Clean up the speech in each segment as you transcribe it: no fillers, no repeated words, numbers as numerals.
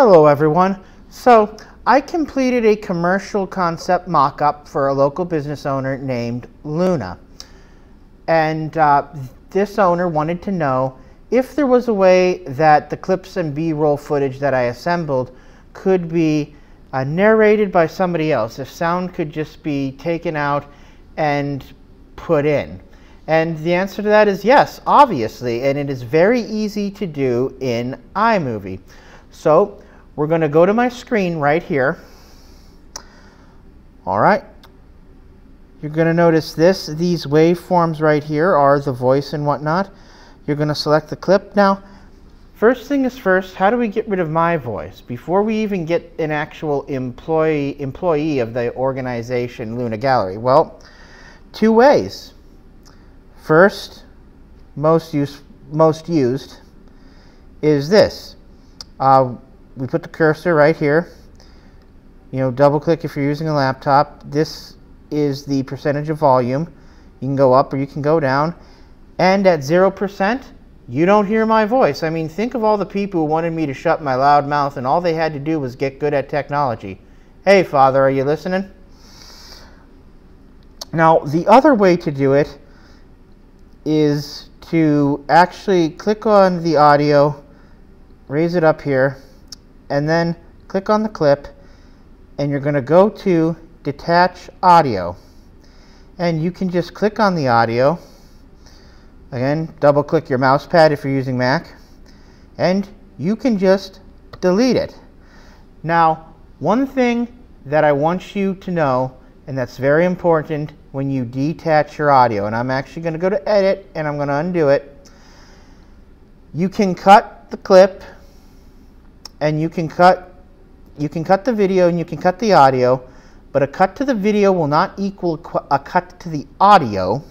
Hello everyone. So I completed a commercial concept mock-up for a local business owner named Luna. And this owner wanted to know if there was a way that the clips and B-roll footage that I assembled could be narrated by somebody else, if sound could just be taken out and put in. And the answer to that is yes, obviously, and it is very easy to do in iMovie. So we're going to go to my screen right here. All right. You're going to notice these waveforms right here are the voice and whatnot. You're going to select the clip. Now, first thing is first, how do we get rid of my voice? Before we even get an actual employee of the organization Luna Gallery? Well, two ways. First, most used is this. We put the cursor right here. You know, double click if you're using a laptop. This is the percentage of volume. You can go up or you can go down. And at 0%, you don't hear my voice. I mean, think of all the people who wanted me to shut my loud mouth and all they had to do was get good at technology. Hey, Father, are you listening? Now, the other way to do it is to actually click on the audio, raise it up here, and then click on the clip, and you're going to go to detach audio, and you can just click on the audio. Again, double click your mouse pad if you're using Mac, and you can just delete it. Now, one thing that I want you to know, and that's very important when you detach your audio, and I'm actually going to go to edit and I'm going to undo it. You can cut the clip, and you can cut the video and you can cut the audio, but a cut to the video will not equal a cut to the audio,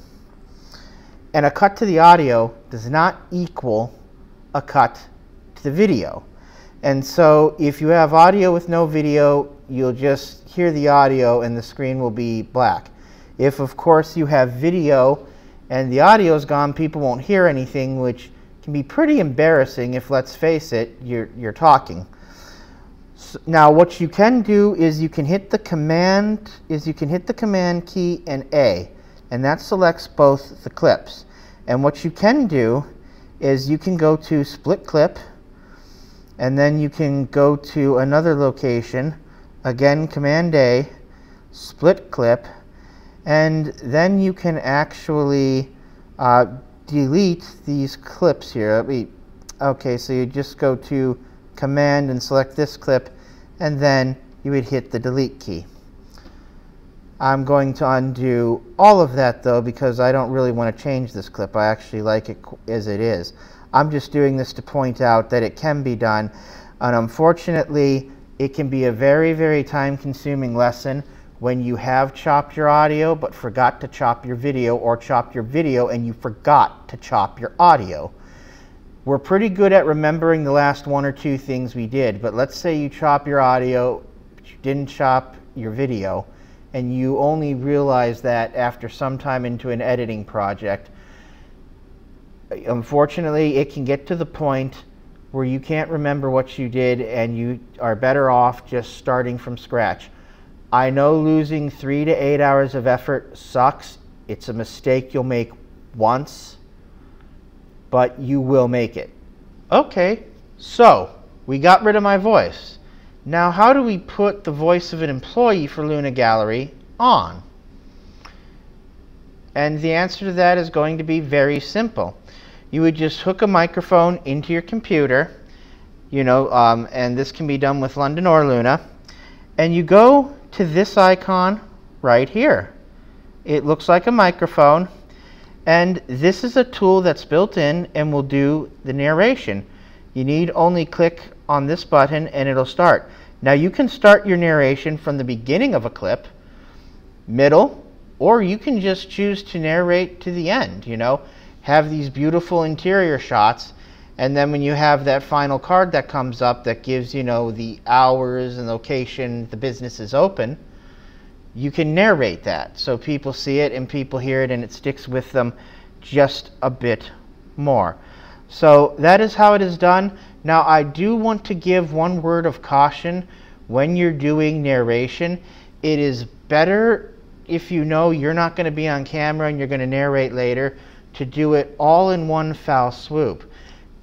and a cut to the audio does not equal a cut to the video. And so if you have audio with no video, you'll just hear the audio and the screen will be black. If, of course, you have video and the audio is gone, people won't hear anything, which can be pretty embarrassing if, let's face it, you're talking. So now, what you can do is you can hit the command key and A, and that selects both the clips. And what you can do is you can go to split clip, and then you can go to another location, again command A, split clip, and then you can actually delete these clips here. Okay, so you just go to command and select this clip, and then you would hit the delete key. I'm going to undo all of that though, because I don't really want to change this clip. I actually like it as it is. I'm just doing this to point out that it can be done, and unfortunately it can be a very, very time-consuming lesson when you have chopped your audio but forgot to chop your video, or chopped your video and you forgot to chop your audio. We're pretty good at remembering the last one or two things we did, but let's say you chop your audio, but you didn't chop your video, and you only realize that after some time into an editing project. Unfortunately, it can get to the point where you can't remember what you did and you are better off just starting from scratch. I know losing 3 to 8 hours of effort sucks. It's a mistake you'll make once, but you will make it. Okay, so we got rid of my voice. Now, how do we put the voice of an employee for Luna Gallery on? And the answer to that is going to be very simple. You would just hook a microphone into your computer, you know, and this can be done with London or Luna, and you go to this icon right here. It looks like a microphone, and this is a tool that's built in and will do the narration. You need only click on this button and it'll start. Now, you can start your narration from the beginning of a clip, middle, or you can just choose to narrate to the end, you know, have these beautiful interior shots, and then when you have that final card that comes up that gives, you know, the hours and location the business is open, you can narrate that so people see it and people hear it and it sticks with them just a bit more. So that is how it is done. Now I do want to give one word of caution when you're doing narration. It is better, if you know you're not going to be on camera and you're going to narrate later, to do it all in one foul swoop,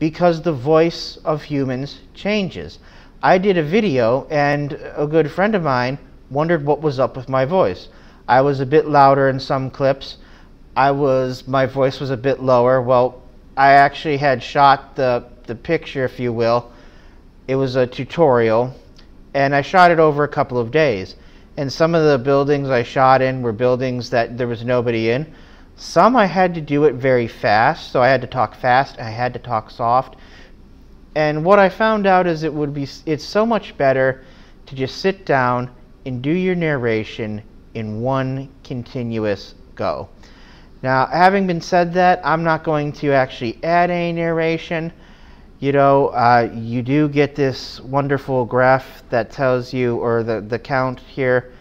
because the voice of humans changes. I did a video and a good friend of mine wondered what was up with my voice. I was a bit louder in some clips. My voice was a bit lower. Well, I actually had shot the picture, if you will. It was a tutorial, and I shot it over a couple of days. And some of the buildings I shot in were buildings that there was nobody in. Some I had to do it very fast, so I had to talk fast, I had to talk soft. And what I found out is it's so much better to just sit down and do your narration in one continuous go. Now, having been said that, I'm not going to actually add any narration. You know, you do get this wonderful graph that tells you, or the count here.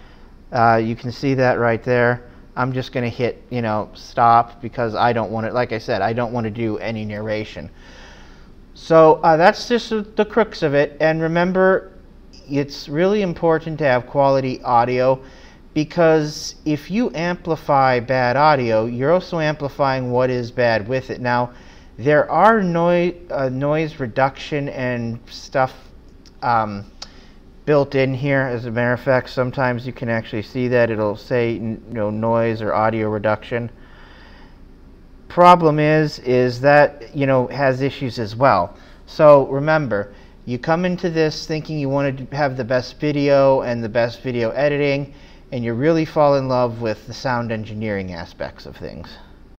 You can see that right there. I'm just going to hit, you know, stop, because I don't want to, like I said, I don't want to do any narration. So that's just the crux of it. And remember, it's really important to have quality audio, because if you amplify bad audio, you're also amplifying what is bad with it. Now, there are noise reduction and stuff built in here. As a matter of fact, sometimes you can actually see that it'll say, you know, noise or audio reduction. Problem is that, you know, has issues as well. So remember, you come into this thinking you want to have the best video and the best video editing, and you really fall in love with the sound engineering aspects of things.